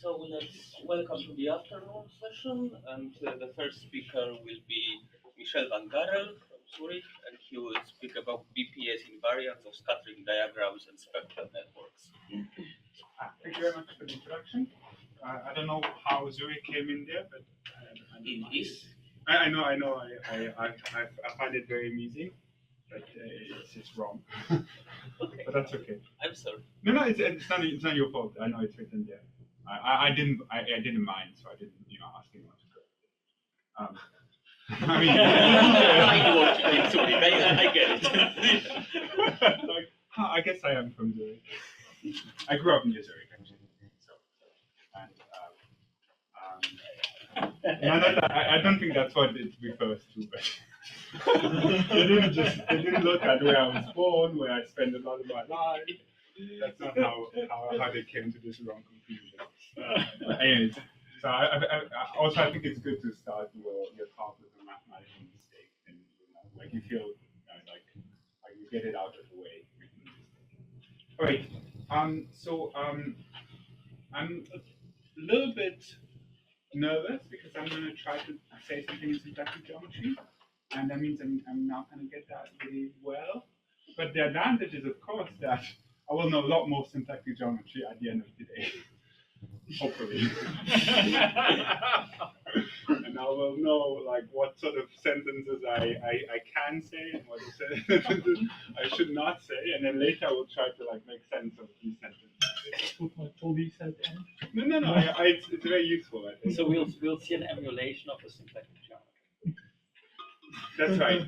So let's welcome to the afternoon session, and the first speaker will be Michel van Garrel from Zurich, and he will speak about BPS invariants of scattering diagrams and spectral networks. Thank you very much for the introduction. I don't know how Zurich came in there, but It is. I know. I find it very amusing, but it's wrong. Okay. But that's okay. I'm sorry. No, it's not your fault. I know it's written there. I didn't mind, so I didn't ask anyone to correct it. I mean, I know what you mean, Zurich. I get it. like, I guess I am from Zurich. I grew up in Zurich, actually. I don't think that's what it refers to, but they didn't look at where I was born, where I spent a lot of my life. That's not how they came to this wrong conclusion. But anyways, so I think it's good to start your talk with a mathematical mistake, and like you feel like you get it out of the way. All right. So I'm a little bit nervous because I'm going to try to say something in symplectic geometry, and that means I'm not going to get that really well. But the advantage is, of course, that I will know a lot more symplectic geometry at the end of the day, hopefully. And I will know like what sort of sentences I can say and what sentences I should not say, and then later I will try to like make sense of these sentences. Put my police at the end. No. It's very useful, I think. So we'll see an emulation of a symplectic geometry. That's right.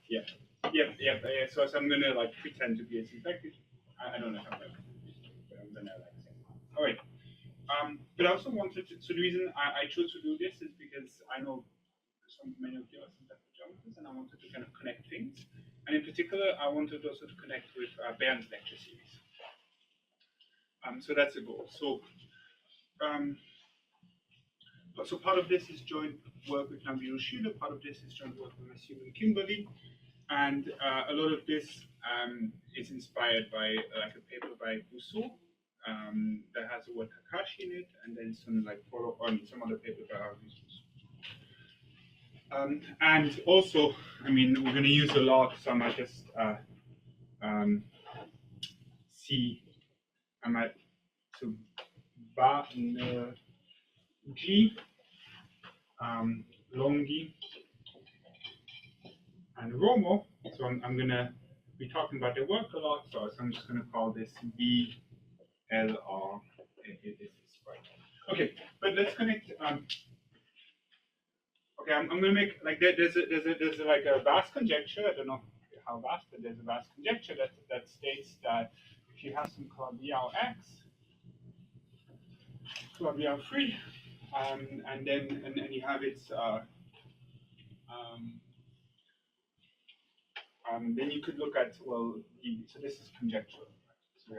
Yeah. So I'm gonna like pretend to be a symplectic. I don't know how that, but I'm gonna like say. All right. But I also wanted to. So the reason I chose to do this is because I know many of you are symplectic geometers, and I wanted to kind of connect things. And in particular, I wanted also to connect with Bernd's lecture series. So that's the goal. So, so part of this is joint work with Calabi-Yau, part of this is joint work with Matthew and Kimberly, and a lot of this is inspired by like a paper by Rousseau that has the word Kakashi in it, and then some like follow on some other paper by Rousseau. And also, I mean, we're going to use a lot, so I might just see, I might, so G, Longi, and Romo, so I'm going to be talking about their work a lot, so I'm just going to call this BLR. This is right. Okay, but let's connect. Okay, I'm going to make like there's like a vast conjecture. I don't know how vast, but there's a vast conjecture that states that if you have some Calabi-Yau X, Calabi-Yau free, and then you have its then you could look at so this is conjectural. So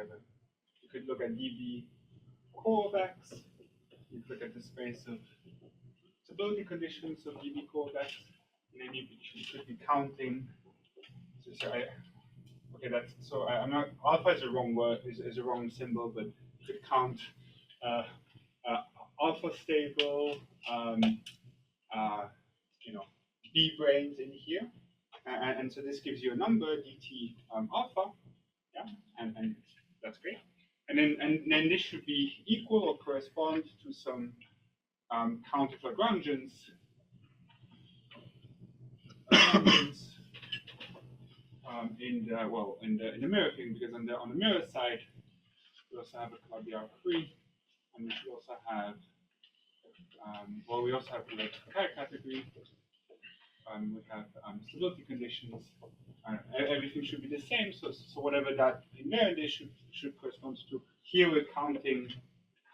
you could look at dB core of X. You could look at the space of stability conditions of dB core of X, and then you should be counting. I'm not. Alpha is a wrong word. Is a wrong symbol, but you could count alpha stable, B branes in here, and so this gives you a number dt alpha, yeah, and that's great. And then this should be equal or correspond to some counted Lagrangians. In the mirror thing, because on the mirror side we also have a Calabi-Yau free, and we should also have we also have the Kara category. We have stability conditions. Everything should be the same. So whatever that in there they should correspond to. Here we're counting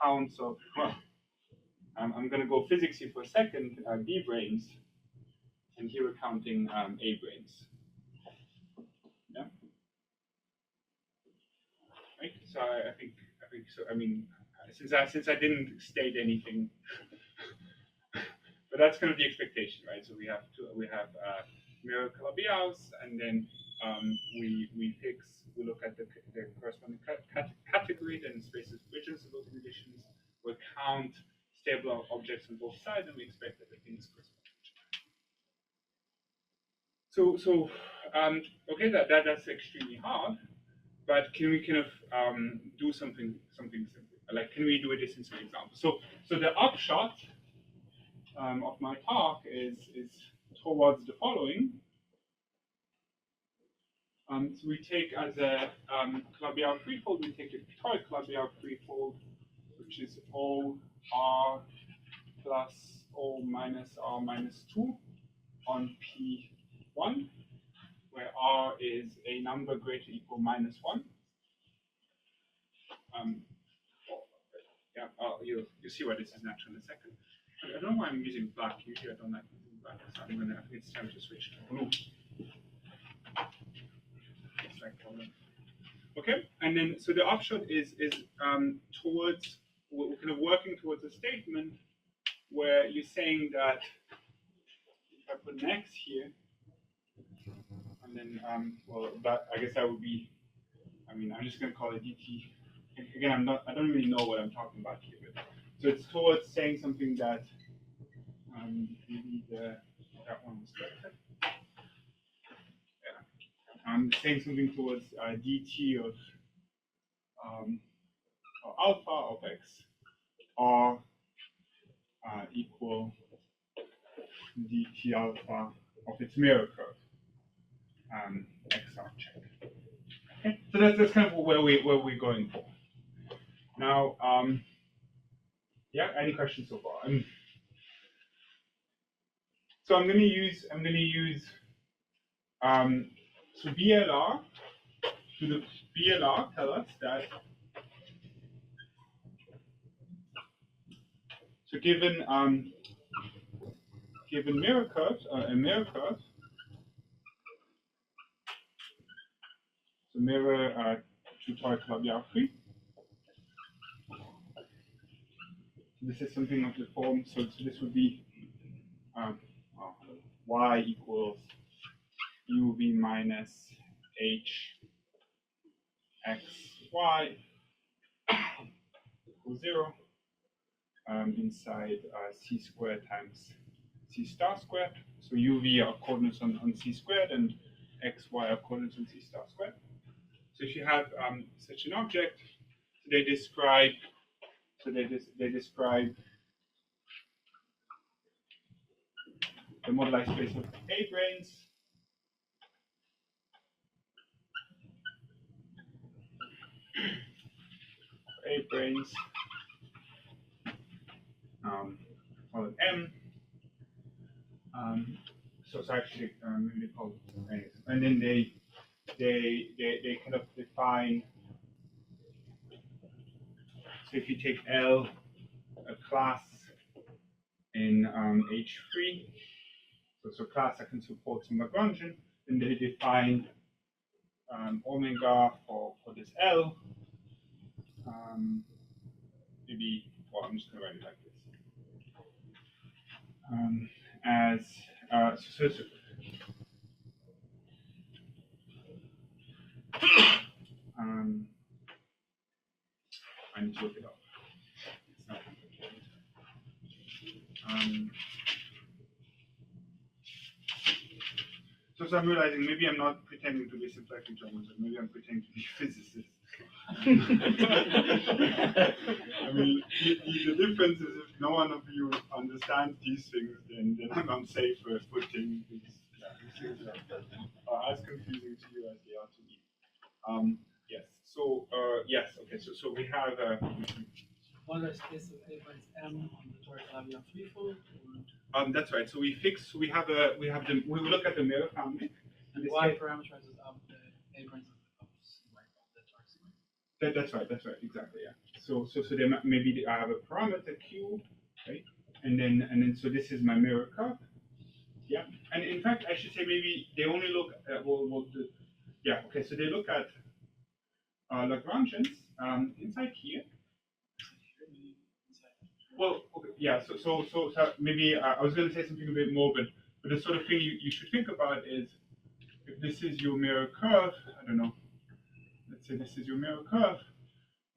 counts of I'm going to go physicsy for a second, B branes, and here we're counting A branes. Yeah. Right. So I think so. I mean, since I didn't state anything, but that's kind of the expectation, right? So we have mirror Calabi-Yaus, and then we look at the corresponding category, then spaces bridges of those conditions. We count stable objects on both sides, and we expect that the things correspond to each other. Okay, that's extremely hard, but can we kind of do something simple? Like, can we do this in some examples? So the upshot of my talk is towards the following. So we take as a Calabi-Yau threefold, we take a toric Calabi-Yau threefold, which is O R plus O minus R minus 2 on P1, where R is a number greater or equal minus 1. You see why this is natural in a second. I don't know why I'm using black. Usually I don't like using black, so it's time to switch to blue. Okay, and then so the upshot is towards, we're kind of working towards a statement where you're saying that if I put an x here, and then well, that I guess that would be, I'm just going to call it dt. Again, I don't really know what I'm talking about here, but so it's towards saying something that maybe that one was better. I'm saying something towards dt of alpha of x or equal dt alpha of its mirror curve x object. Okay, so that's kind of where we're going for. Now, yeah, any questions so far? So I'm going to use so BLR. So the BLR tell us that so given mirror curves a mirror curve, so mirror to toric Calabi-Yau free. So this is something of the form. So this would be y equals uv minus h x y equals 0 inside c squared times c star squared. So uv are coordinates on c squared and xy are coordinates on c star squared. So if you have such an object, they describe the moduli space of A-branes. A-branes, call it M. So it's actually maybe called A. And then they kind of define. So if you take L, a class in H3, so class that can support some Lagrangian, then they define omega for this L. Maybe, well, I'm just going to write it like this. I need to look it up. It's not complicated. So I'm realizing maybe I'm not pretending to be symplectic geometry, maybe I'm pretending to be a physicist. I mean, the difference is if no one of you understands these things, then I'm on safer footing. These things are as confusing to you as they are to me. Yes. So yes. Okay. So we have. What is space of A-branes M on the toric Calabi-Yau threefold? That's right. So we look at the mirror family. And Y parameterizes up the A-branes of the toric square. That's right. Exactly. Yeah. So there maybe I have a parameter Q, right? And then so this is my mirror curve. Yeah. And in fact, I should say maybe they only look at yeah. Okay. So they look at Lagrangians inside here. Well, okay, yeah. So maybe I was going to say something a bit more, but the sort of thing you should think about is if this is your mirror curve. I don't know. Let's say this is your mirror curve.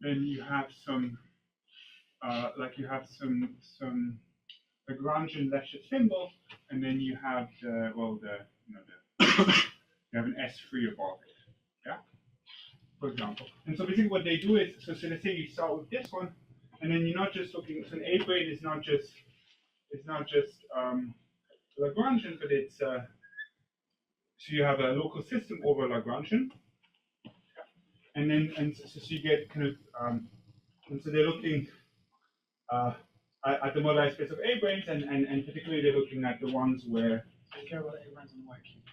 Then you have some, some Lagrangian lecture symbol, and then you have the you have an S3 above it. Yeah, for example. And so basically what they do is, so let's say you start with this one, and then you're not just looking. So an A-brain is not just Lagrangian, but it's so you have a local system over Lagrangian, and then so you get kind of and so they're looking at the moduli space of A-brains, and particularly they're looking at the ones where. I care about A-brains and Y cube.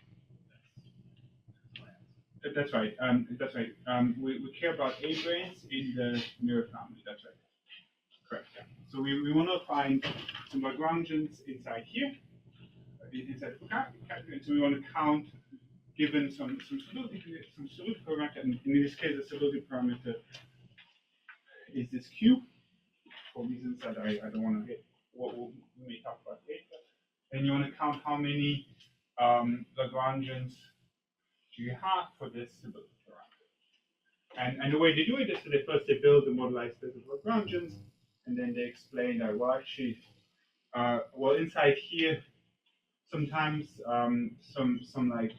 That's right. That's right. We care about A-brains in the mirror family. That's right. Correct. Yeah. So we want to find some Lagrangians inside here, inside the category. So we want to count, given some stability parameter, and in this case, the stability parameter is this Q. For reasons that I don't want to hit, what we may talk about later. And you want to count how many Lagrangians do you have for this stability parameter. And the way they do it is that they build the moduli space of Lagrangians, and then they explain that, well, actually, inside here, sometimes some like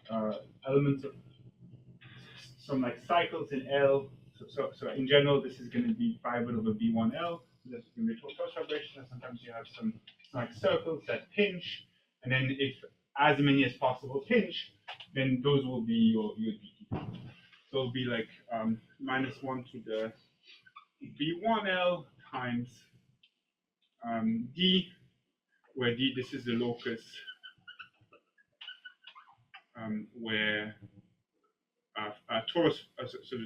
elements of some like cycles in L. So in general, this is going to be phi over B1L. There's going to be total vibration, and sometimes you have some like circles that pinch, and then if as many as possible pinch, then those will be your DT. So it'll be like -1 to the B1L times D, where D, this is the locus where torus, so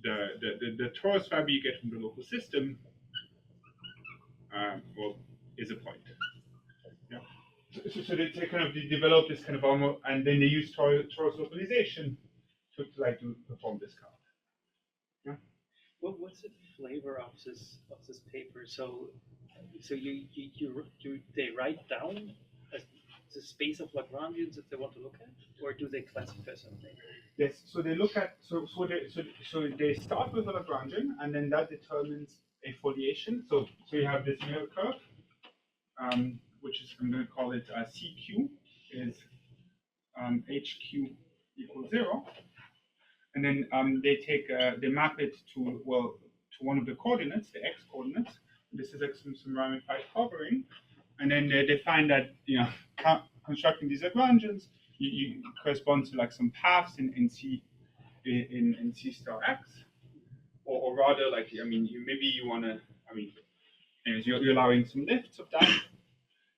the torus fiber you get from the local system is a point. Yeah. So they kind of develop this kind of almost, and then they use torus localization to like to perform this count. Yeah. What's the flavor of this paper? So they write down the space of Lagrangians that they want to look at, or do they classify something? Yes. So they look at so they start with a Lagrangian, and then that determines a foliation. So you have this mirror curve, which is, I'm going to call it CQ, is HQ equals 0, and then they map it to one of the coordinates, the x coordinates. This is like some ramified covering, and then they find that constructing these Lagrangians, you correspond to like some paths in C star x. Or rather, like, I mean, maybe you want to, I mean, anyways, you're allowing some lifts of that,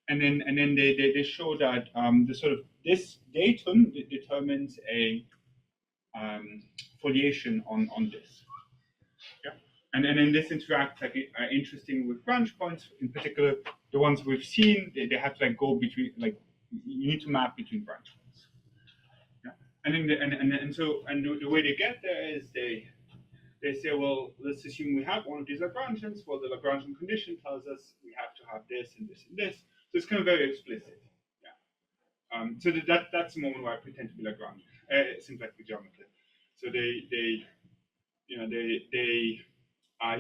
and then they show that the sort of this datum determines a foliation on this. Yeah, and then this interacts like interesting with branch points. In particular, the ones we've seen, they have to like go between, like, you need to map between branch points. Yeah, and then the way they get there is they say, well, let's assume we have one of these Lagrangians. Well, the Lagrangian condition tells us we have to have this and this and this. So it's kind of very explicit. Yeah. So that's the moment where I pretend to be Lagrangian, symplectic geometry. So they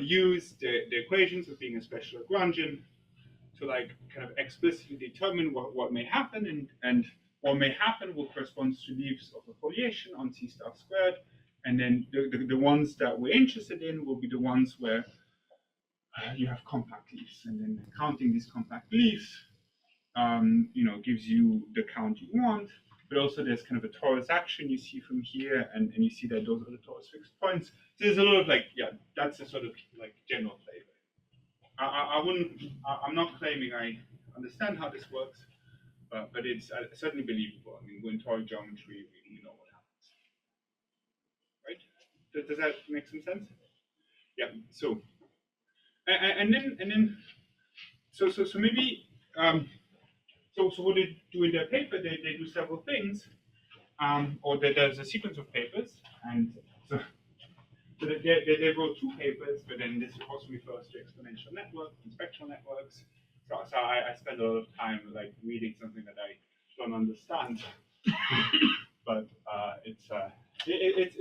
use the equations of being a special Lagrangian to like kind of explicitly determine what may happen, and what may happen will correspond to leaves of a foliation on C star squared. And then the ones that we're interested in will be the ones where you have compact leaves, and then counting these compact leaves, gives you the count you want. But also there's kind of a torus action you see from here, and you see that those are the torus fixed points. So there's a lot of like, yeah, that's a sort of like general flavor. I'm not claiming I understand how this works, but it's certainly believable. I mean, we're in toric geometry, we know what happens. Right? Does that make some sense? Yeah. So, and then, so maybe, so what they do in their paper, they do several things, or there's a sequence of papers, and so they wrote two papers, but then this also refers to exponential networks and spectral networks. So I spend a lot of time like reading something that I don't understand. but it's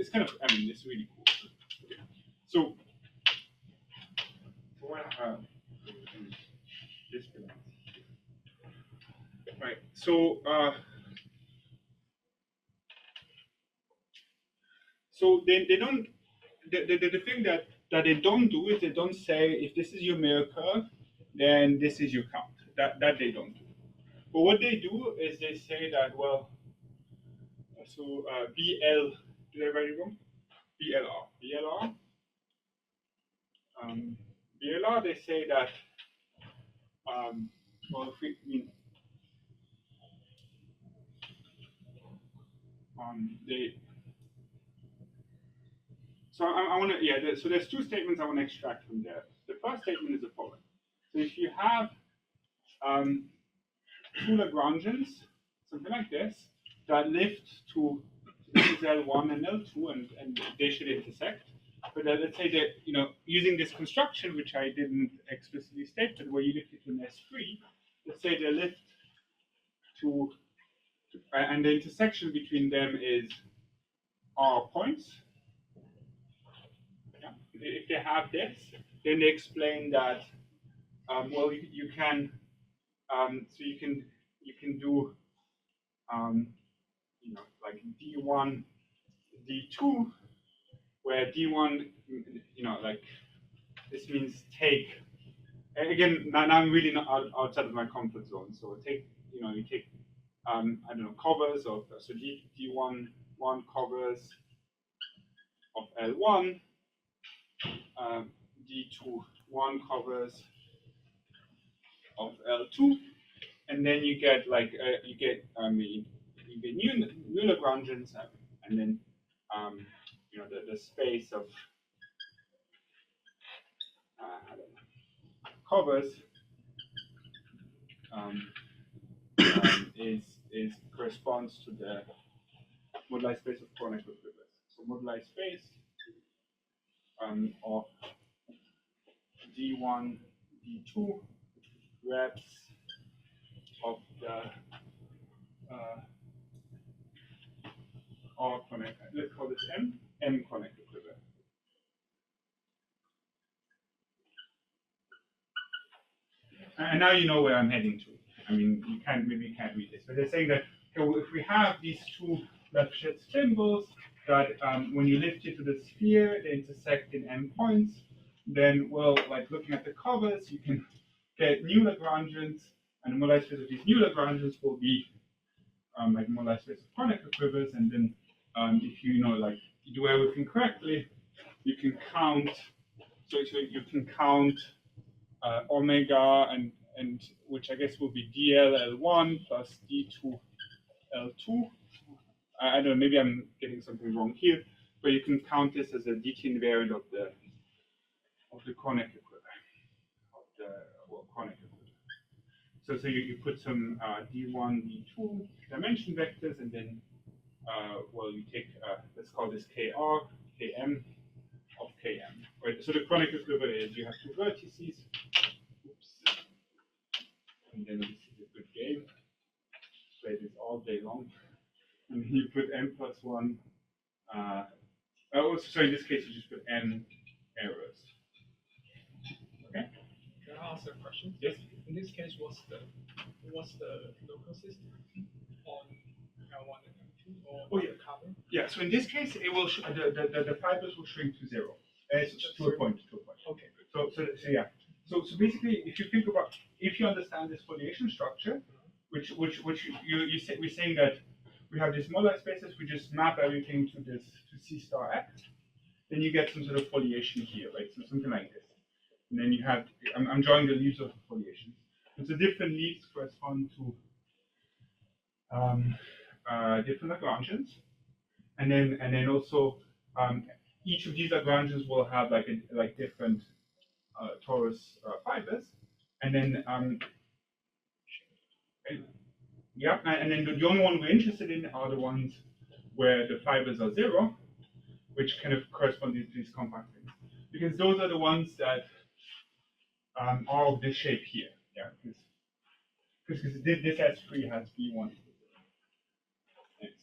kind of, I mean, it's really cool. So, right. So, so they don't. The thing that they don't do is they don't say if this is your mirror curve, then this is your count. That they don't do. But what they do is they say that, well, so BL, did I write it wrong? BLR. BLR, they say that, well, if we mean, they, so I want to, yeah, so there's two statements I want to extract from there. The first statement is the following. So if you have two Lagrangians, something like this, that lift to this is L1 and L2, and they should intersect. But let's say that, you know, using this construction, which I didn't explicitly state, but where you lift it to an S3, let's say they lift to and the intersection between them is R points. Yeah. If they have this, then they explain that, well, you can, so you can do, you know, like D1, D2, where D1, you know, like this means take. And again, now I'm really not outside of my comfort zone. So take, you know, you take, I don't know, covers of, so D1 covers of L1, D2 1 covers of L2, and then you get like you get new Lagrangians, and then you know the space of I don't know, covers is corresponds to the moduli space of conical quivers. So moduli space of D1, D2 reps of the R connector. Let's call this M connector quiver. And now you know where I'm heading to. I mean, maybe you can't read this, but they're saying that if we have these two Lagrangian symbols that when you lift it to the sphere, they intersect in M points, then, well, like looking at the covers, you can get new Lagrangians, and the moduli space of these new Lagrangians will be like moduli space of conical quivers, and then if you know, like, you do everything correctly, you can count, so you can count omega and which I guess will be DL1 plus D2L2. I don't know, maybe I'm getting something wrong here, but you can count this as a DT invariant of the conical quiver, of the conical quiver. So you put some D1, D2 dimension vectors, and then well, you take let's call this KR, KM of KM. Right. So the conical quiver is you have two vertices. And then this is a good game. Play this all day long. And you put n plus 1. So in this case, you just put n errors. Okay. Can I ask a question? Yes. In this case, what's the local system on L1 and L2 or the cover? Yeah. So in this case, it will the fibers will shrink to 0. To a point. Okay. So yeah. So basically, if you think about, if you understand this foliation structure, which we're saying that we have these moduli spaces, we just map everything to this to C star X, then you get some sort of foliation here, right? So something like this. And then you have, I'm drawing the leaves of the foliation. And so different leaves correspond to different Lagrangians, and then also each of these Lagrangians will have like different torus fibers, and then and then the only one we're interested in are the ones where the fibers are 0, which kind of correspond to these compact things, because those are the ones that are of this shape here. Yeah, because this S3 has B1.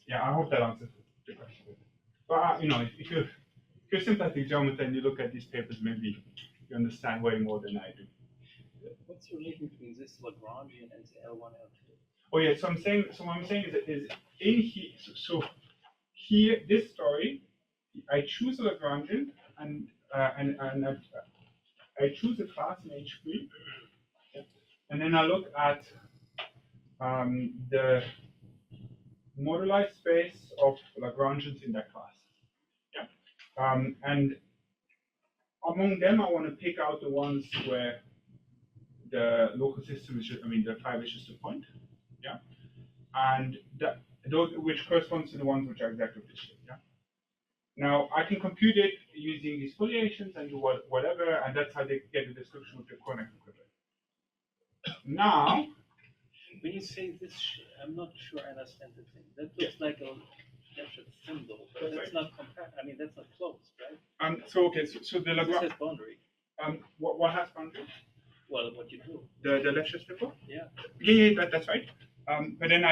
Yeah, I hope that answers the question. But you know, if you're a sympathetic geometer and you look at these papers, maybe you understand way more than I do. What's the relation between this Lagrangian and the L1, L2? Oh yeah, so what I'm saying is in here, so here, this story, I choose a Lagrangian and I choose a class in H3, and then I look at the moduli space of Lagrangians in that class. Yeah. And among them, I want to pick out the ones where the local system is just, the five is just a point. Yeah. And those which corresponds to the ones which are exactly this shape. Yeah. Now I can compute it using these foliations and do whatever, and that's how they get the description of the connect equivalent. Now, when you say this, I'm not sure I understand the thing. That looks like a symbol, but that's not that's not close, right? So the This Lagrange. has boundary. What has boundary? Well, what you do? The left shift symbol? Yeah. Yeah, that's right. But then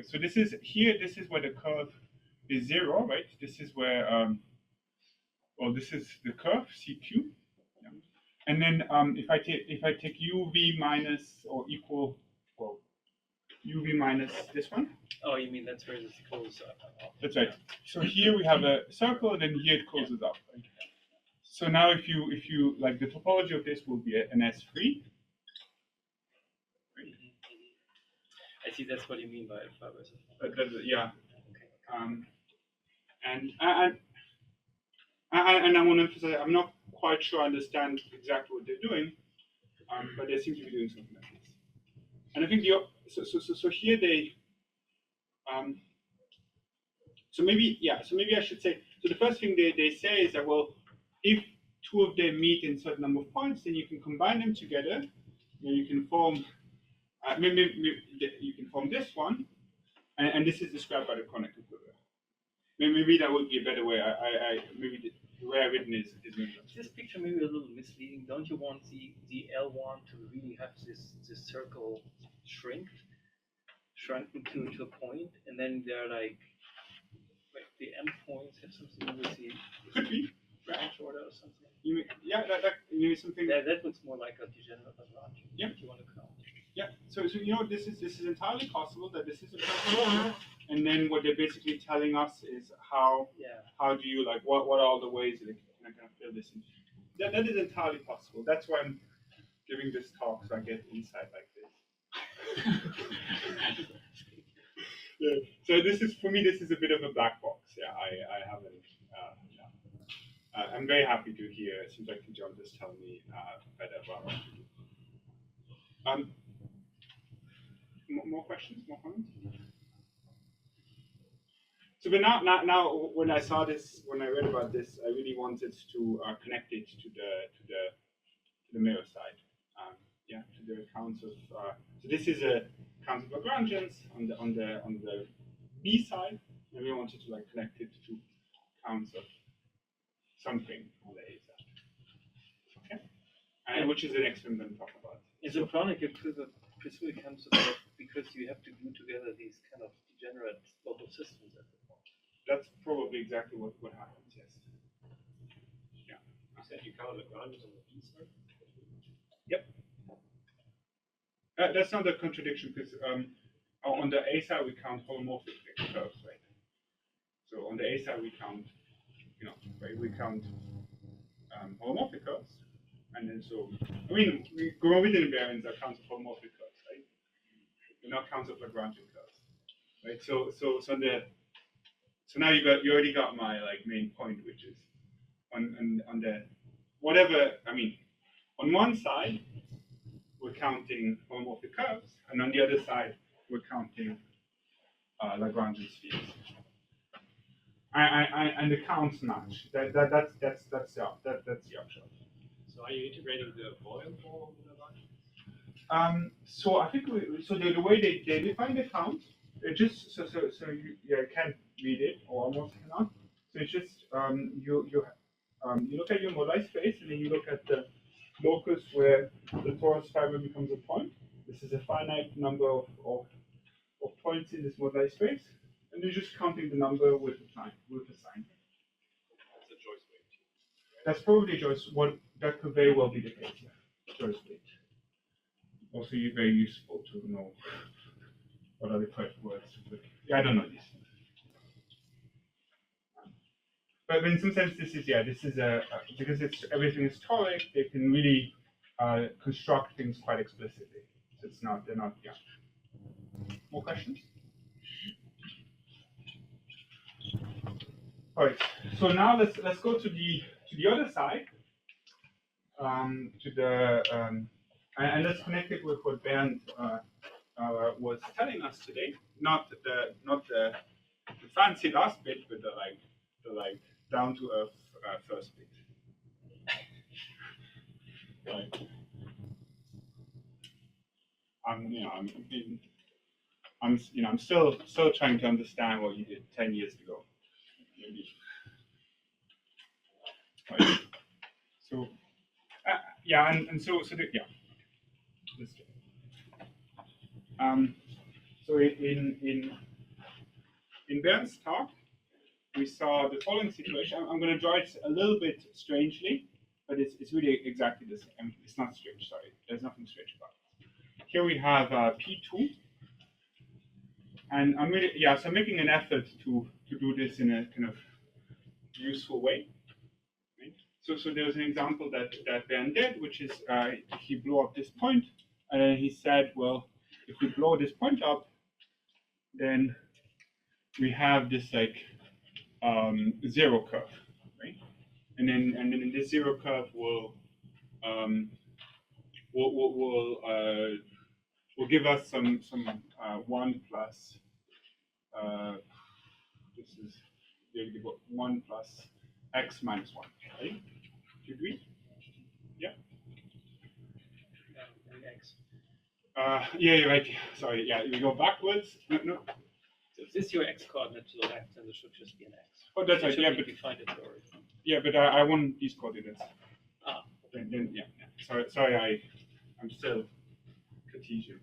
so this is here. This is where the curve is 0, right? This is where this is the curve CQ. Yeah. And then if I take UV minus or equal, UV minus this one. Oh, you mean that's where this goes up? That's right. So here we have a circle, and then here it closes up. Right? So now if you like, the topology of this will be an S3. I see. That's what you mean by fibers. Yeah. And I want to emphasize, I'm not quite sure I understand exactly what they're doing, but they seem to be doing something like this. And I think so here they so maybe I should say, so the first thing they say is that, well, if two of them meet in a certain number of points, then you can combine them together, and you can form maybe you can form this one, and this is described by the connect equivalent. Maybe that would be a better way. Maybe the way I've written is maybe. This picture may be a little misleading. Don't you want the L1 to really have this circle shrunken to a point, and then they're like the M points have something with the Could be branch order or something? that maybe something. That looks more like a degenerate Lagrangian. Yeah. If you want to count. Yeah. So this is entirely possible that this is a circle, and then what they're basically telling us is how do you, like, what are all the ways that you can kind of fill this in. That is entirely possible. That's why I'm giving this talk, so I get insight like this. Yeah. So this is, for me, this is a bit of a black box. Yeah, I haven't. I'm very happy to hear. It seems like John just tell me better about what to do. More questions? More comments? So, but now, when I saw this, when I read about this, I really wanted to connect it to the mirror side. To the accounts of. So this is a count of Lagrangians on the B side, and we wanted to, like, connect it to counts of something on the A side. Okay, and which is the next thing we're going to talk about. Is it chronic presumably comes about because you have to glue together these kind of degenerate local systems at the point. That's probably exactly what happens. Yes. Yeah. You said you count Lagrangians on the B side. Yep. That's not a contradiction, because on the A side we count holomorphic curves, right? So on the A side we count, right? We count holomorphic curves, and then we go with the invariants are counts of holomorphic curves, right? They're not counts of Lagrangian curves, right? So now you already got my, like, main point, which is on the whatever. On one side we're counting holomorphic curves, and on the other side we're counting Lagrangian spheres. And the counts match. That's the upshot. So are you integrating the volume form of the Lagrangian? So I think the way they define the count, it just you can't read it, or almost cannot. So it's just you look at your moduli space, and then you look at the locus where the torus fiber becomes a point. This is a finite number of of points in this moduli space, and you're just counting the number with the sign. That's a choice weight. That's probably just what that could very well be the case. Yeah, choice weight. Also, very useful to know what are the correct words to put. Yeah, I don't know this. But in some sense, this is because everything is toric, they can really construct things quite explicitly. So they're not. Yeah. More questions? All right. So now let's go to the other side. And let's connect it with what Bernd was telling us today. Not the fancy last bit, but the down to earth first bit. Right. I'm still trying to understand what you did 10 years ago. Maybe. Right. So yeah, so yeah. Let's do it. So in Bernd's talk, we saw the following situation. I'm going to draw it a little bit strangely, but it's really exactly the same. It's not strange. Sorry, there's nothing strange about it. Here we have P2, and so I'm making an effort to do this in a kind of useful way. Right? So there's an example that Bernd did, which is he blew up this point, and then he said, well, if we blow this point up, then we have this zero curve, right? And then in this zero curve will give us some 1 plus this is 1 plus x minus 1, right? Do you agree? Yeah. X. Yeah, right. Sorry. Yeah, we go backwards. No. So if this is your x coordinate to the left, then this should just be an x. Oh, that's right. Yeah, but find it already. Yeah, but I want these coordinates. Ah. Then yeah. Sorry. I'm still Cartesian.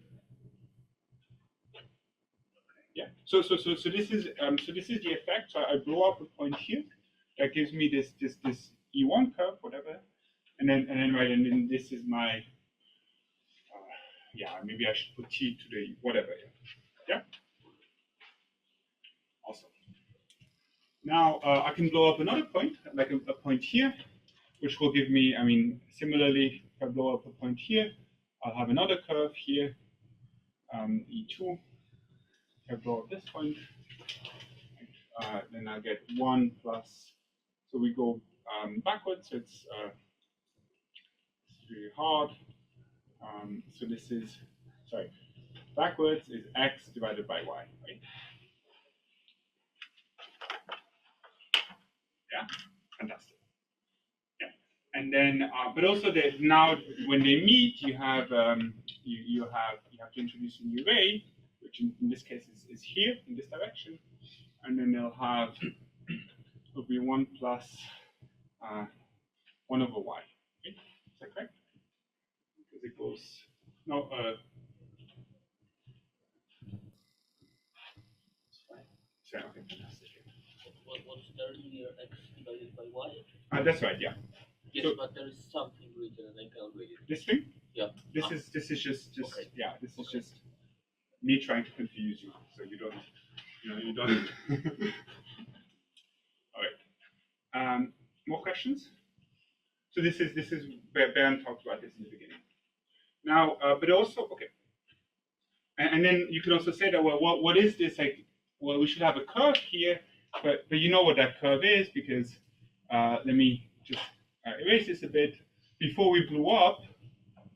Yeah. So this is the effect. So I blow up a point here that gives me this E1 curve, whatever, and then this is my maybe I should put T to the whatever. Yeah. Awesome. Now I can blow up another point, like a point here, which will give me, similarly, if I blow up a point here, I'll have another curve here, E2. If I blow up this point, then I'll get 1 plus, so we go backwards, so it's really hard. So this is, backwards is x divided by y, right? Yeah, fantastic. Yeah, and then, but also now when they meet, you have you have to introduce a new ray, which in this case is here in this direction, and then they'll have will be 1 plus 1 over y. Okay? Is that correct? Because it goes no. So, okay, fantastic. What's there here? X divided by y? That's right. Yeah. Yes, So, but there is something written, and I can't read it. this thing? Yeah. This is just Okay. yeah. This is just me trying to confuse you, so you don't. All right. More questions? So this is where Bernd talked about this in the beginning. Now, but also okay. And then you can also say that what is this like? Well, we should have a curve here, but you know what that curve is because let me just erase this a bit. Before we blew up,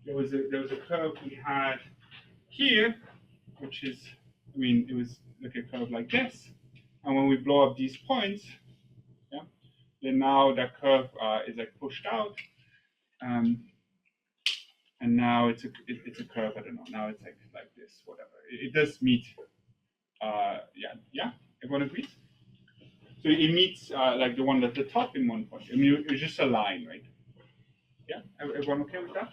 there was a curve we had here, which is it was like a curve like this, and when we blow up these points, yeah, then now that curve is like pushed out, and now it's a curve. I don't know. Now it's like this, whatever. It does meet. Yeah. Everyone agrees. So it meets like the one at the top in one point. It's just a line, right? Yeah. Everyone okay with that?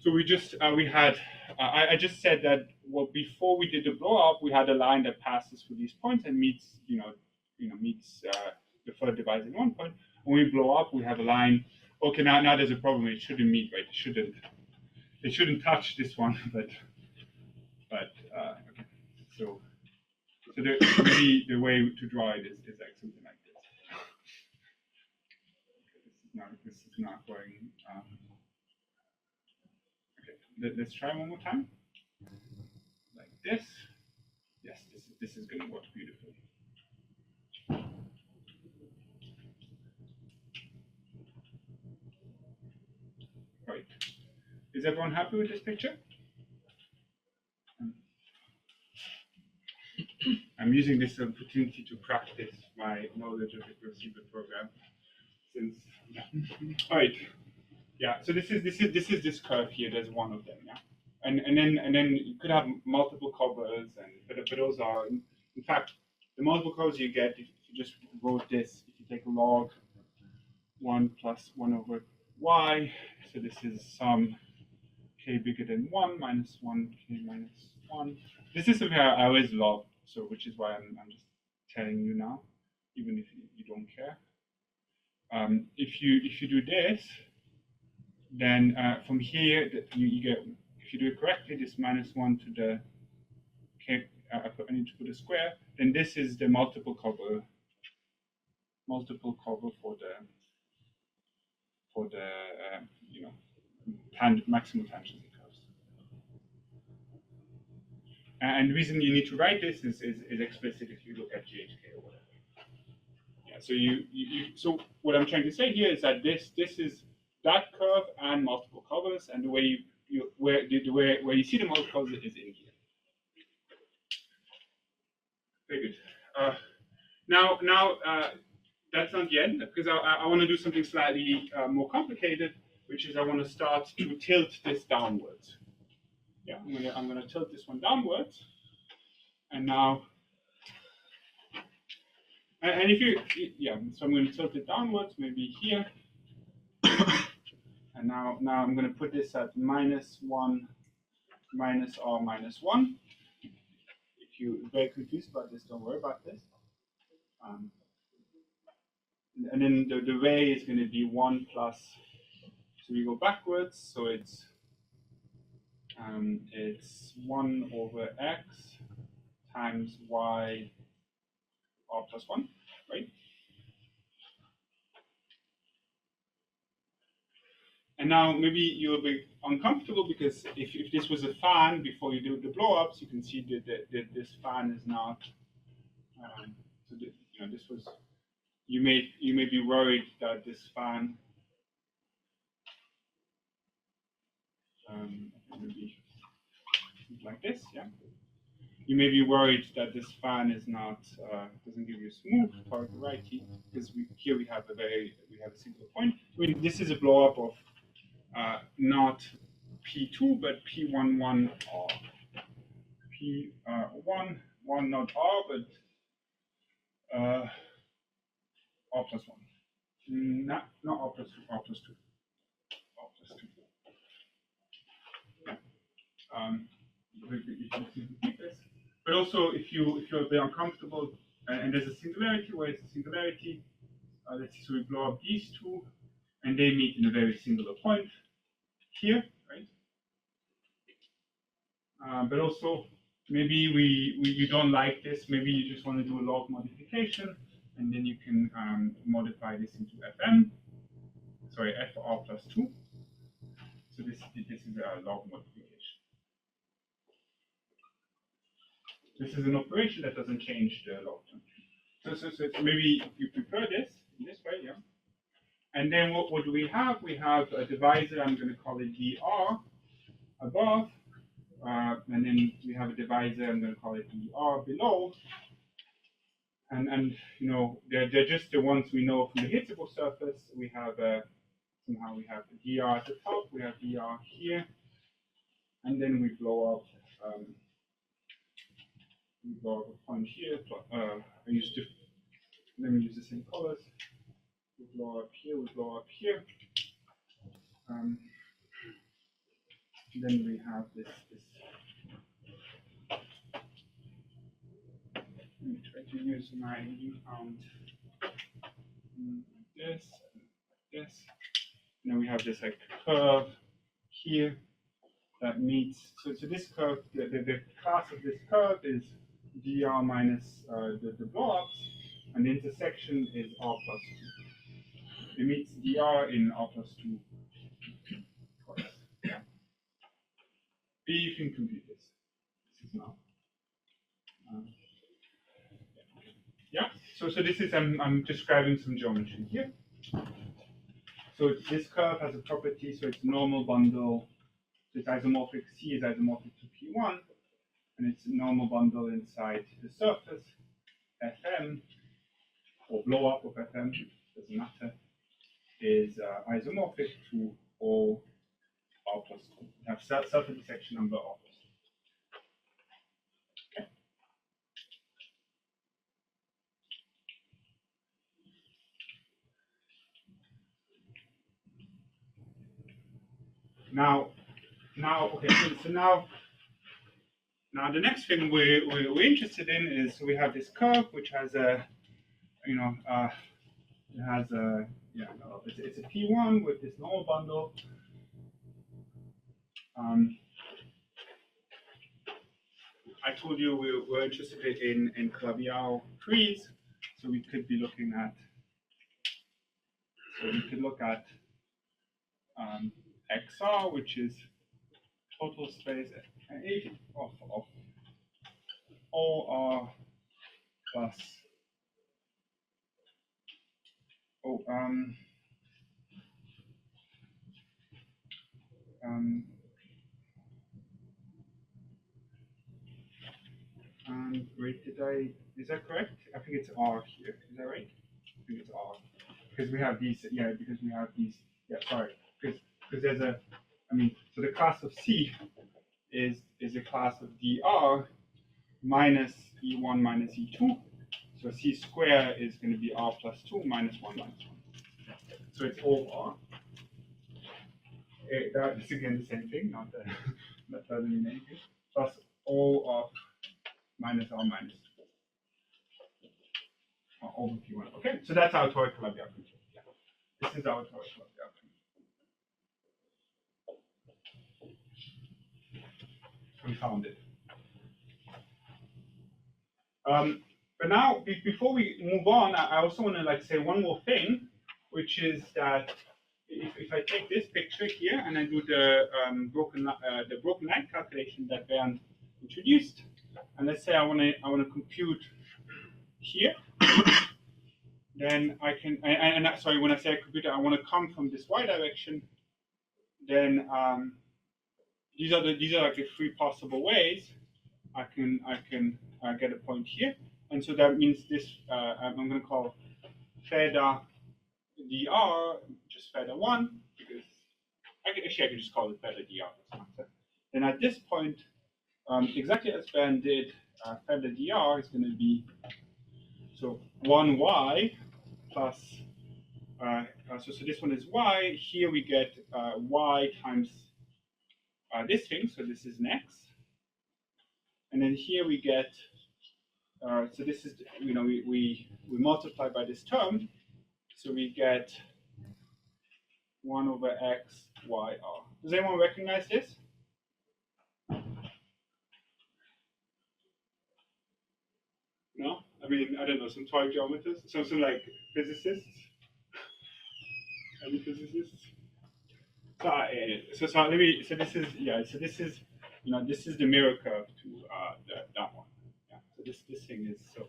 So we just we had I just said that before we did the blow up, we had a line that passes through these points and meets meets the third divisor in one point. When we blow up, we have a line. Okay, now there's a problem. It shouldn't meet, right? It shouldn't touch this one, but okay. So the way to draw it is like something like this. This is not going. Okay, let's try one more time. Like this. Yes, this is going to work beautifully. Right. Is everyone happy with this picture? I'm using this opportunity to practice my knowledge of the Gross-Siebert program. All right. Yeah. So this is this curve here. There's one of them. Yeah. And then you could have multiple covers, but those are in fact the multiple covers you get if you just wrote this. If you take log 1 plus 1 over y, so this is some k bigger than 1 minus 1 k minus 1. This is something I always love, so which is why I'm just telling you now, even if you don't care. If you do this, then from here you get, if you do it correctly, this minus 1 to the k. I need to put a square. Then this is the multiple cover for the maximum tangent curves. And the reason you need to write this is explicit if you look at GHK or whatever. Yeah. So so what I'm trying to say here is that this is that curve and multiple covers, and the way where you see the multiple covers is in here. Very good. Now that's not the end, because I want to do something slightly more complicated, which is I want to start to tilt this downwards. Yeah, I'm gonna tilt this one downwards, and now, and if you, yeah, so I'm going to tilt it downwards, maybe here, and now I'm going to put this at -1 minus r minus 1. If you're very confused about this, don't worry about this. And then the way is going to be 1 plus, so we go backwards, so it's 1 over x times y r plus 1, right? And now maybe you'll be uncomfortable, because if this was a fan before you do the blow-ups, you can see that this fan is not, so this was, you may be worried that this fan, maybe like this, yeah. You may be worried that this fan is not doesn't give you smooth toric variety, because here we have a single point. I mean, this is a blow up of not P2 but P11 R. P1 not R but R plus 1. Not R plus 2. R plus 2. R plus 2. But also, if you're a bit uncomfortable, and there's a singularity, where it's a singularity, let's see, so we blow up these two, and they meet in a very singular point here, right? But also, maybe you don't like this. Maybe you just want to do a log modification, and then you can modify this into Fm. Sorry, Fr plus 2. So this is a log modification. This is an operation that doesn't change the log function. So maybe you prefer this in this way, yeah. And then what do we have? We have a divisor. I'm going to call it dr above, and then we have a divisor. I'm going to call it dr below. And you know, they're just the ones we know from the Hitzable surface. We have somehow we have the dr at the top. We have dr here, and then we blow up. We blow up a point here. Let me use the same colors. We blow up here. We blow up here. then we have this. Let me try to use my newfound this. And then we have this like curve here that meets. So this curve, the class of this curve is dr minus the blow-ups, and the intersection is r plus 2. It meets dr in r plus 2. Yeah. You can compute this. This is now. Yeah. So this is I'm describing some geometry here. So this curve has a property, so it's normal bundle. So it's isomorphic. C is isomorphic to P1, and it's a normal bundle inside the surface. Fm or blow up of Fm doesn't matter, is isomorphic to all r plus 2. We have self-intersection number r plus 2. Okay. Now, okay. So now the next thing we're interested in is we have this curve which has a, it has a, it's a P1 with this normal bundle. I told you we're interested in Calabi-Yau trees, so we could be looking at. So we could look at XR, which is total space of all R plus and wait, is that correct? I think it's R here. Is that right? I think it's R. Because we have these, sorry. Because there's a, so the class of C is a class of dr minus E1 minus E2. So C square is going to be R plus 2 minus 1 minus 1. So it's all R. That's again the same thing, that doesn't mean anything. Plus all of minus R minus 2. Over P1. Okay, so that's our toric Calabi-Yau function. Yeah. This is our toric Calabi-Yau function. We found it. But now, before we move on, I also want to say one more thing, which is that if I take this picture here and I do the broken light calculation that Bernd introduced, and let's say I want to compute here, then I can. Sorry, when I say compute, I want to come from this y direction. Then these are like the three possible ways I can get a point here, and so that means this I'm going to call theta dr just theta 1, because I can just call it theta dr. Then at this point, exactly as Ben did, theta dr is going to be so 1y plus so this one is y. Here we get y times this thing, so this is an x, and then here we get so this is we multiply by this term, so we get 1 over x y r. Does anyone recognize this? No? I mean, I don't know, some toy geometers, some like physicists. Any physicists? So this is this is the mirror curve to that one. Yeah. So this thing is so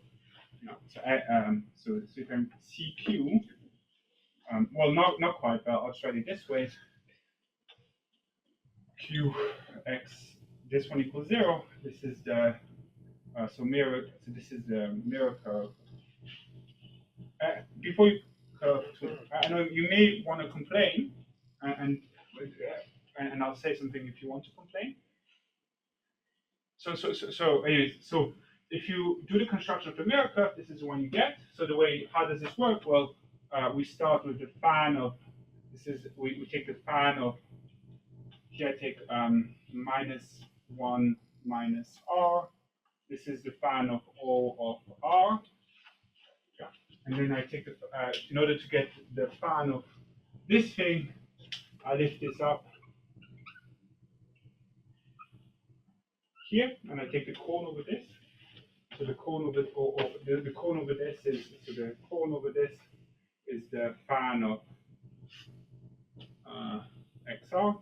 so if I'm CQ, well not quite, but I'll try it this way. QX, this one equals 0. This is the so this is the mirror curve. Before you curve to, I know you may want to complain, and I'll say something if you want to complain. So anyways, so if you do the construction of the mirror curve, this is the one you get. So how does this work? Well, we start with the fan of, we take the fan of here I take minus 1 minus r. This is the fan of O of r. Yeah. And then I take the, in order to get the fan of this thing, I lift this up here, and I take the cone over this. So the cone over the cone over this is the fan of XR.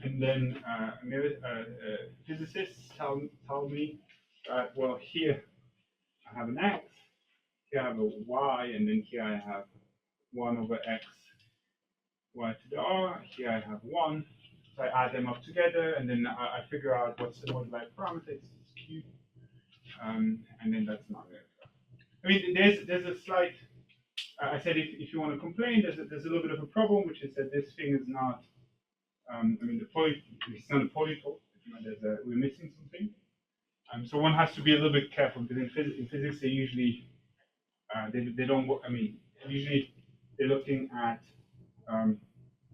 And then physicists tell me that, well, here I have an x, here I have a y, and then here I have 1 over x y to the r, here I have 1. So I add them up together, and then I figure out what's the moduli parameter, it's q, and then that's not it. I mean, there's a slight, I said if you want to complain, there's a little bit of a problem, which is that this thing is not, I mean, it's not a polytope. We're missing something. So one has to be a little bit careful, because in physics they usually they don't. I mean, usually they're looking at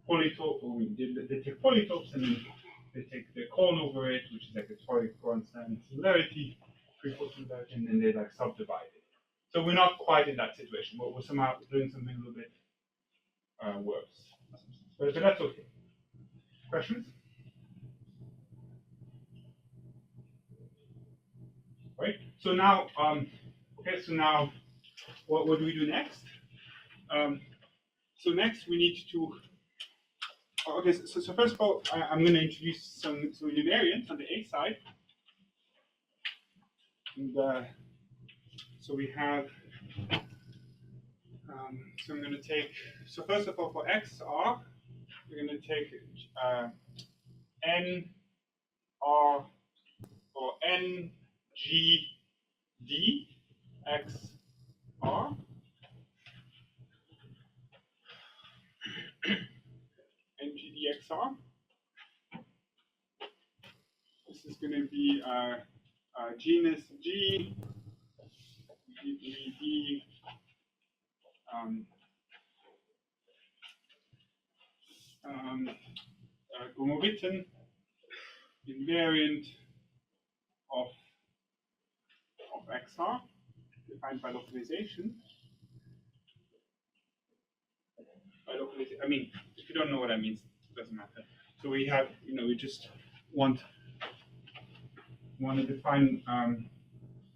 polytope. Or they take polytopes and then they take the cone over it, which is like a toric constant singularity, threefold singularity, and then they like subdivide it. So we're not quite in that situation. We're somehow doing something a little bit worse. But that's okay. Questions? Right. So now, okay. So now, what do we do next? So next we need to. Okay. So first of all, I'm going to introduce some invariants on the A side. And so we have. So I'm going to take. So first of all, for XR, we're going to take N R or N G D X R. N G D X R. This is going to be genus G, D, Gromov-Witten invariant of XR defined by localization. I mean, if you don't know what that means, it doesn't matter. So we have, we just want to define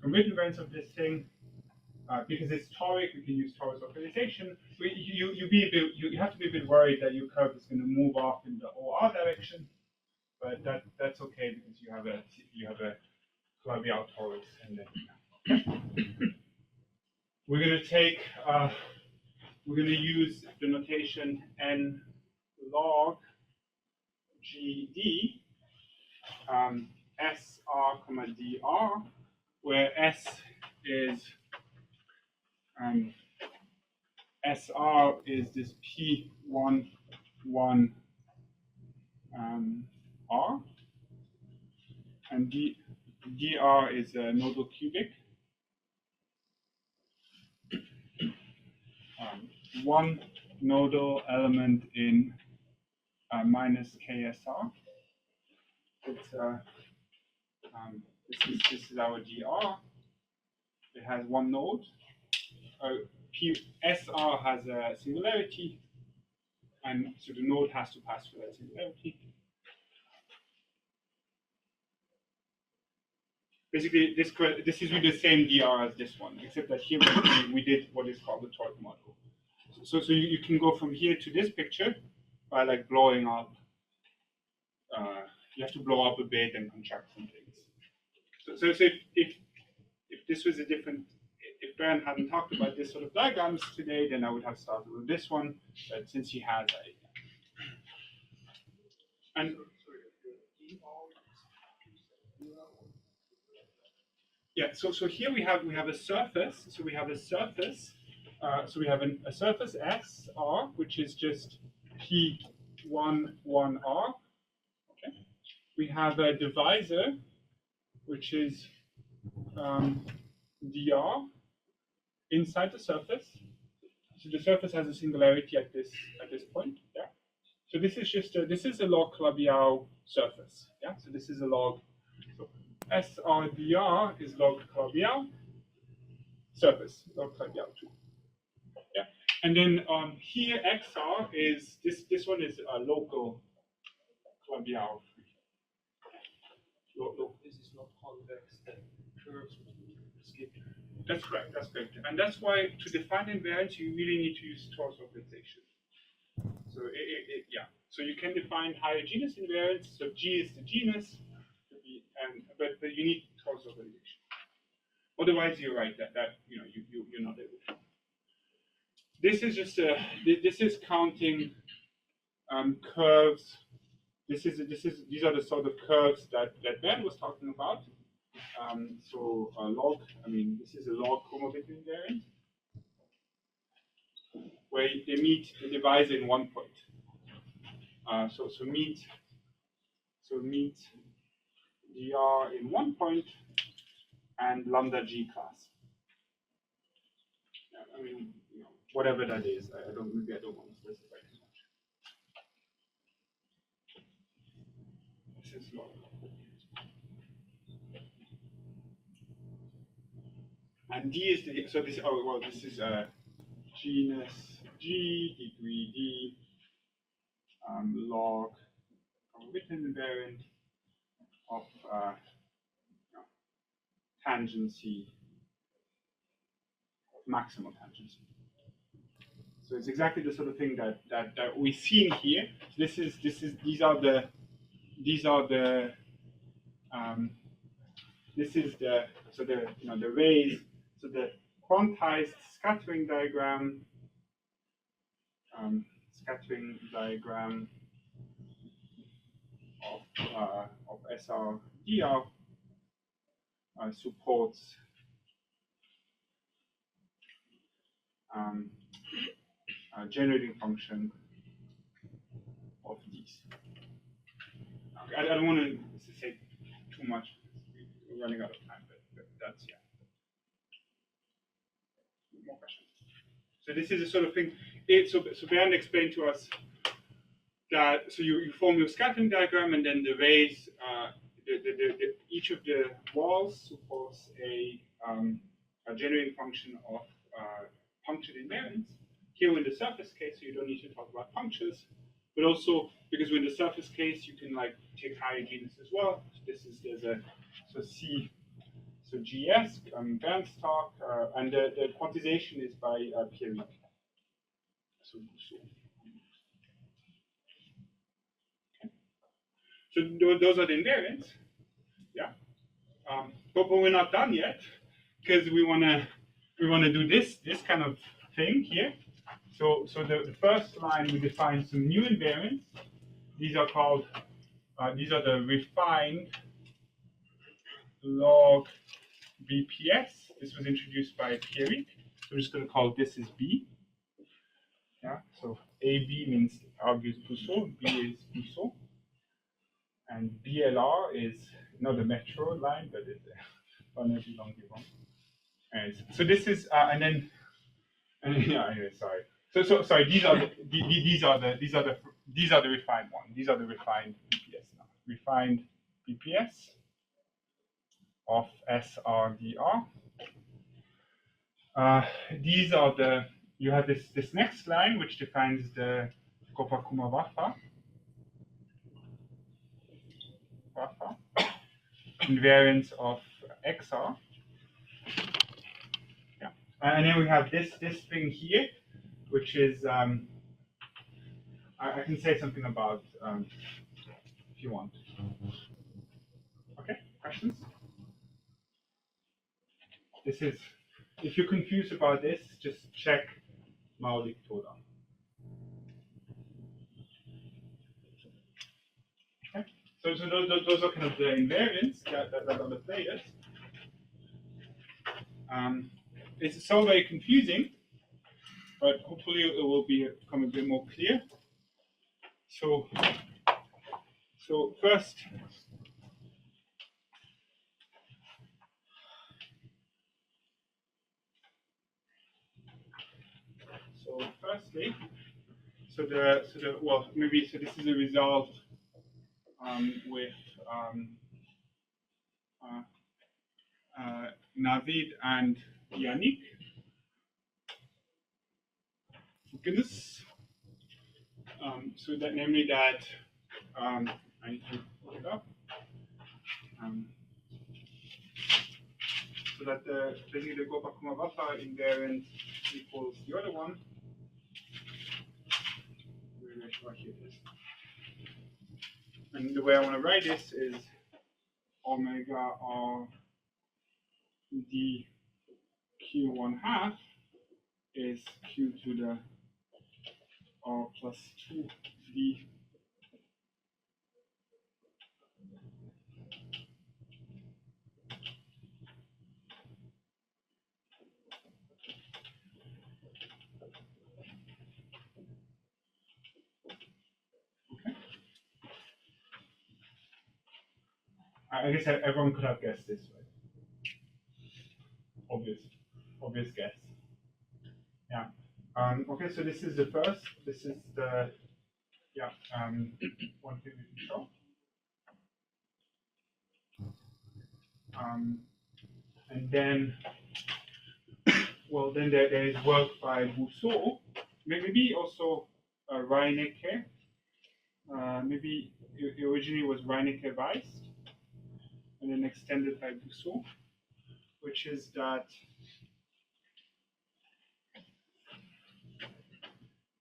convergent invariance of this thing. Because it's toric, we can use toric localization. You have to be a bit worried that your curve is going to move off in the OR direction, but that's okay because you have a Calabi-Yau torus, and then we're going to take we're going to use the notation n log GD SR, dr, where S is SR is this P11 R, and dr is a nodal cubic. One nodal element in minus KSR. It's this is our dr. It has one node. SR has a singularity, and so the node has to pass through that singularity. Basically, this is with the same dr as this one, except that here we did what is called the toric model. So you can go from here to this picture by like blowing up. You have to blow up a bit and contract some things. So if this was a different, if Bernd hadn't talked about this sort of diagrams today, then I would have started with this one. But since he has, and yeah, so here we have a surface. So we have a surface. So we have a surface S R, which is just P11R. Okay. We have a divisor, which is dr inside the surface. So the surface has a singularity at this point. Yeah. So this is just this is a log Calabi-Yau surface. Yeah. So this is a log. So SRDR is log Calabi-Yau surface, log Calabi-Yau 2. Yeah. And then here XR is this one is a local Calabi-Yau. This is not convex, the curves skip. That's correct. That's correct. And that's why to define invariants, you really need to use Torus organization. So yeah. So you can define higher genus invariants. So G is the genus, but you need Torus organization. Otherwise, you're right that you're not able to. This is just this is counting curves. These are the sort of curves that Ben was talking about. So log, this is a log comorbid invariant where they meet the divisor in one point. So meet dr in one point and lambda g class. Whatever that is. I don't want to specify too much. This is log. And D is the this is genus G, degree D, log written invariant of tangency of maximal tangency. So it's exactly the sort of thing that we've seen here. These are the rays. So the quantized scattering diagram of SRDR supports generating function of these. Okay, I don't want to say too much. We're running out of time, but that's yeah. More questions. So this is the sort of thing. So Bernd explained to us that you form your scattering diagram, and then the rays, each of the walls supports a generating function of punctured invariants. Here in the surface case, so you don't need to talk about punctures, but also because in the surface case you can like take higher genus as well. So GS, Bernd's talk, and the quantization is by Pierre. So those are the invariants, yeah. But we're not done yet because we wanna do this kind of thing here. So the first line we define some new invariants. These are called these are the refined log BPS. This was introduced by Pierre. So we're just going to call this is B. Yeah. So AB means Auguste Pousseau, B is Pousseau, and BLR is not the metro line, but it's so this is sorry. So sorry. These are the refined one. These are the refined BPS now. Refined BPS of SRDR. These are you have this next line which defines the Kopakuma-Waffa invariance of XR. Yeah. And then we have this thing here, which is I can say something about if you want. Okay, questions? This is, if you're confused about this, just check Maulik Toda. Okay, so those are kind of the invariants that are the players. It's so very confusing, but hopefully it will become a bit more clear. So first, well, maybe, so this is a result with Navid and Yannick. Goodness. So that, namely that, I need to put it up. So that basically the Gopa-Kumabapa invariant equals the other one. Here it is. And the way I want to write this is omega r d q1/2 is q to the r plus 2d. I guess everyone could have guessed this, right? Obvious guess. Yeah. Okay, so this is the first. This is the one thing we can show. And then, well, then there is work by Bousseau, maybe also Reinecke. Maybe it originally was Reinecke-Weiss, and then extended by Bousseau, which is that,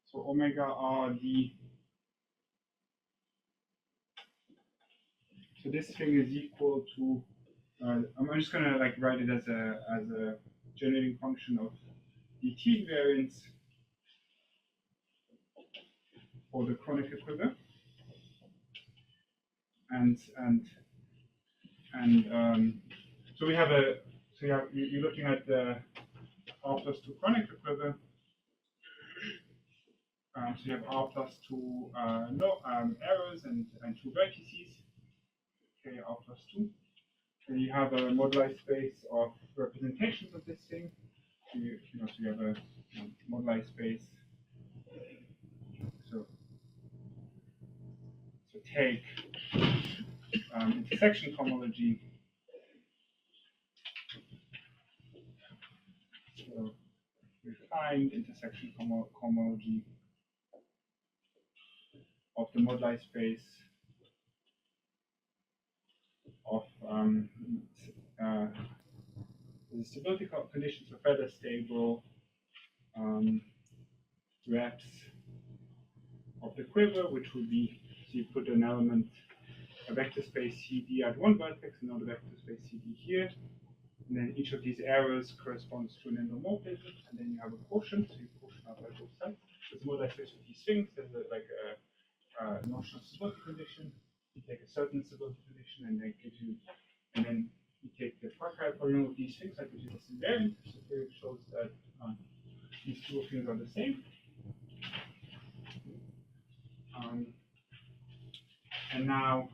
so omega r d, so this thing is equal to, I'm just gonna like write it as a generating function of dt invariance for the Kronecker quiver, and so we have you're looking at the r plus 2 Kronecker quiver. So you have r plus 2 errors and 2 vertices. Okay, r plus 2. And you have a moduli space of representations of this thing. So you have a moduli space. So take intersection cohomology. So we find intersection cohomology of the moduli space of the stability conditions are feather stable reps of the quiver, which would be, so you put an element, a vector space CD at one vertex, another vector space CD here, and then each of these errors corresponds to an endomorphism, and then you have a quotient, so you quotient out by both sides. So the moduli space of these things, there's a notional stability condition. You take a certain stability condition, and then gives you, and then you take the Farquhar polynomial of these things, that gives you this invariant. So here it shows that these two things are the same. And now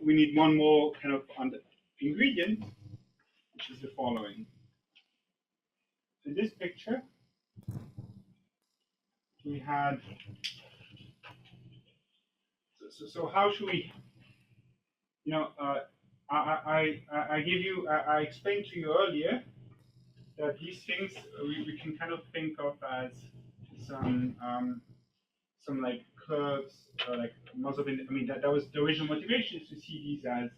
we need one more kind of ingredient, which is the following. In this picture, we had, so how should we, I explained to you earlier that these things we can kind of think of as some like curves, or like Maslov index. I mean, that was the original motivation, is to see these as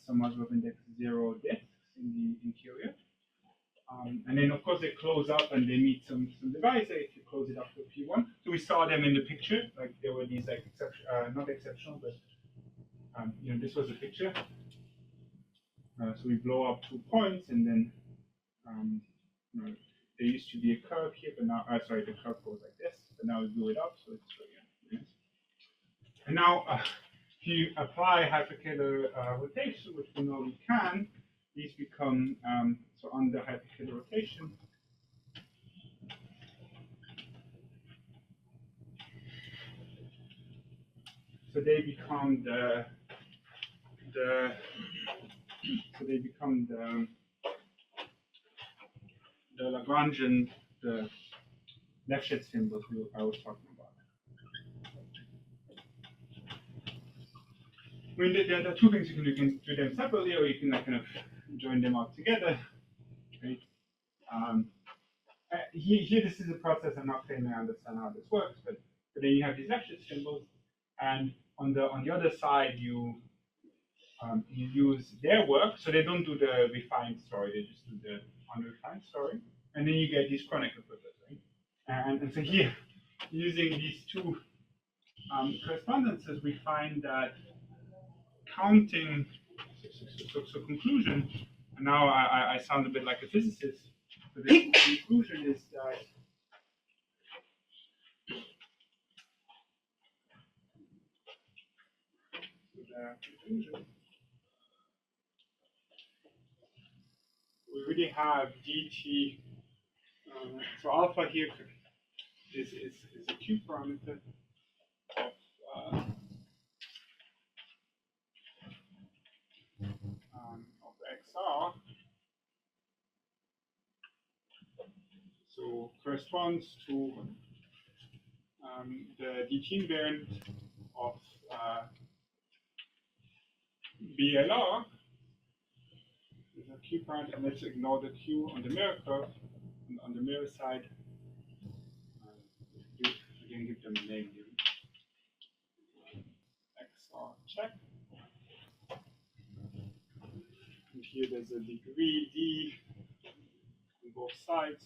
some Maslov index 0 disks in the interior. And then of course they close up and they meet some divisor if you close it up to P1. So we saw them in the picture, like there were these like not exceptional, but this was a picture. So we blow up 2 points, and then there used to be a curve here, but now sorry, the curve goes like this, but now we blow it up, so it's yes. And now if you apply hyperkähler rotation, which we know we can, these become so under hyperkähler rotation. So they become the Lagrangian, the Lefschetz symbols I was talking about. I mean, there are two things you can do. You can do them separately, or you can like, kind of join them all together. Right? Here, this is a process. I'm not claiming I understand how this works, but then you have these Lefschetz symbols, and on the other side, you use their work, so they don't do the refined story; they just do the unrefined story, and then you get these chronicle quivers, right? And so here, using these two correspondences, we find that counting, so conclusion, and now I sound a bit like a physicist, but the conclusion is that we really have dt, so alpha here is a Q parameter of XR, so corresponds to the dt invariant of BLR is a Q parameter, and let's ignore the Q on the mirror curve. On the mirror side, again give them a name here. XR check. And here there's a degree D on both sides.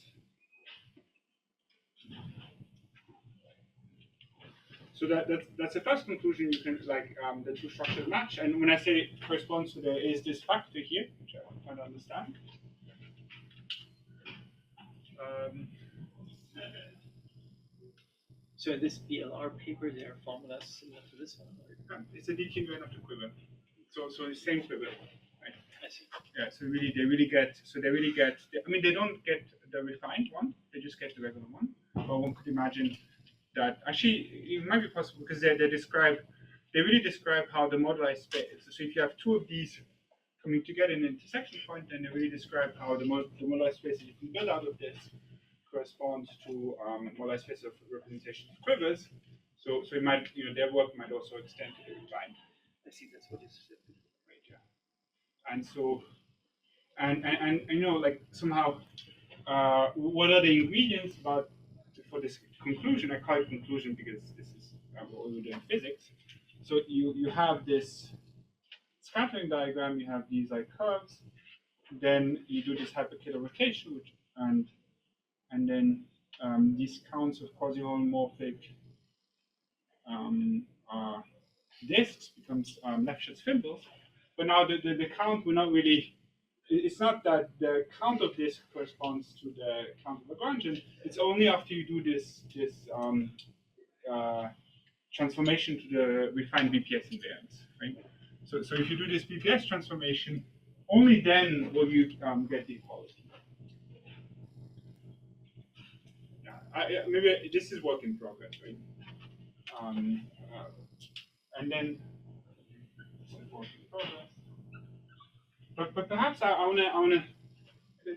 So that's the first conclusion. You can like the two structures match. And when I say it corresponds to there is this factor here, which I want to try to understand. So in this BLR paper, there are formulas similar to this one. It's a dt invariant of the quiver. So the same quiver. Right? I see. Yeah. So they really get. I mean, they don't get the refined one. They just get the regular one. But one could imagine that actually it might be possible because they really describe how the moduli space. So if you have two of these coming together in an intersection point, then they really describe how the moduli space that you can build out of this corresponds to moduli space of representation of quivers. So it might, their work might also extend to the refined. I see. That's what is right. Yeah. And so, and like somehow, what are the ingredients for this conclusion? I call it conclusion because this is what we do in physics. So you have this scattering diagram. You have these like curves. Then you do this hyperkähler rotation, and then these counts of quasi-holomorphic disks becomes Lefschetz symbols. But now the count, we're not really. It's not that the count of this corresponds to the count of Lagrangian. It's only after you do this transformation to the refined BPS invariance, right? So if you do this BPS transformation, only then will you get the equality. Yeah, maybe this is work in progress, right? And then this is work in progress. But perhaps I wanna.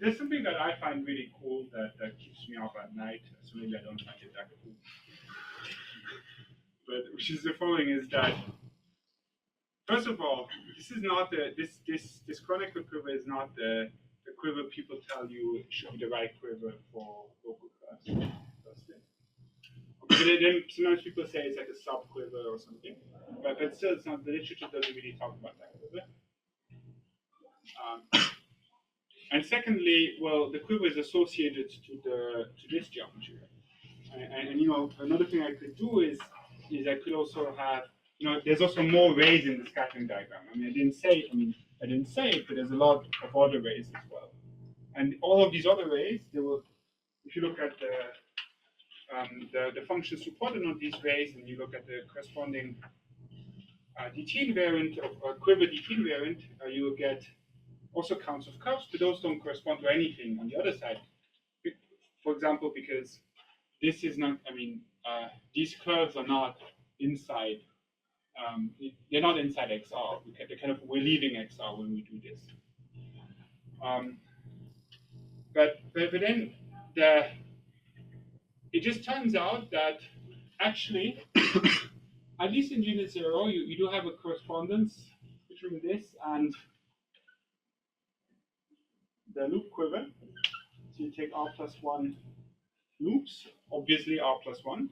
There's something that I find really cool that keeps me up at night. So maybe I don't find it that cool. But which is the following: is that first of all, this is not this chronicle quiver is not the quiver people tell you should be the right quiver for local curves. But then sometimes people say it's like a sub quiver or something, but still, it's not. The literature doesn't really talk about that quiver. And secondly, well, the quiver is associated to this geometry, and another thing I could do is I could also have, there's also more rays in the scattering diagram. I mean, I didn't say it, but there's a lot of other rays as well, and all of these other rays, they will, if you look at the functions supported on these rays, and you look at the corresponding dt invariant of quiver dt invariant, you will get also counts of curves, but those don't correspond to anything on the other side. For example, because this is not, these curves are not inside, they're not inside XR. We're leaving XR when we do this. but then it just turns out that actually, at least in genus 0, you do have a correspondence between this and the loop quiver. So you take R plus 1 loops, obviously R plus 1,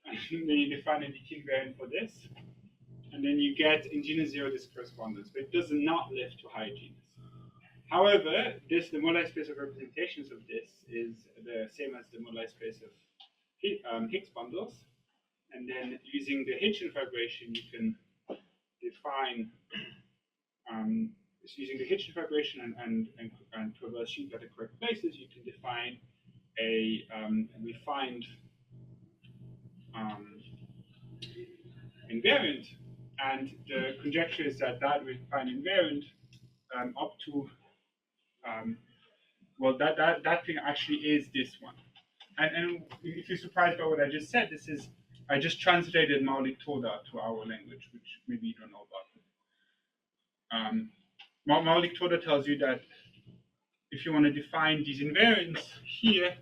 and then you define a DT invariant for this, and then you get in genus 0 this correspondence, but it does not live to high genus. However, the moduli space of representations of this is the same as the moduli space of Higgs bundles, and then using the Hitchin vibration, you can define using the Hitchin vibration and traverse sheep at the correct places, you can define a refined invariant, and the conjecture is that refined invariant up to well, that thing actually is this one. And if you're surprised by what I just said, I just translated Maulik Toda to our language, which maybe you don't know about. Maulik Toda tells you that if you want to define these invariants here,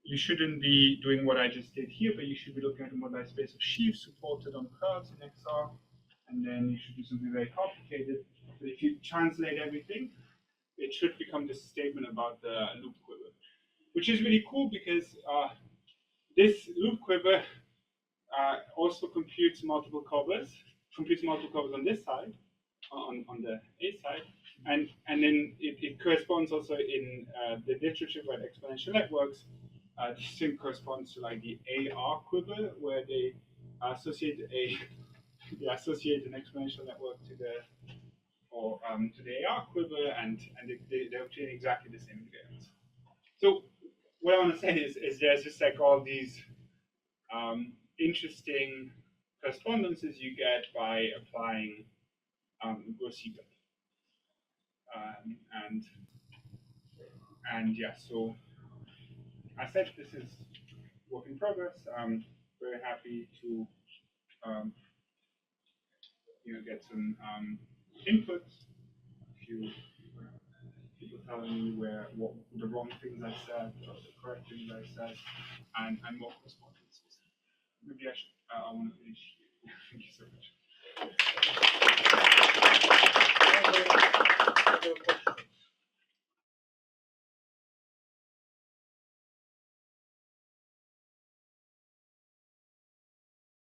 you shouldn't be doing what I just did here, but you should be looking at the moduli space of sheaves supported on curves in XR, and then you should do something very complicated. But if you translate everything, it should become this statement about the loop quiver, which is really cool because this loop quiver also computes multiple covers on this side, on the A side, and then it corresponds also in the literature about exponential networks. This thing corresponds to like the AR quiver, where they associate an exponential network to the AR quiver, and they obtain exactly the same invariants. So what I want to say is there's just like all these interesting correspondences you get by applying Gross-Siebert. And yeah, so I said this is work in progress. I'm very happy to get some inputs. People telling me what the wrong things I said, or the correct things I said, and more correspondences. Maybe I want to finish here. Thank you so much.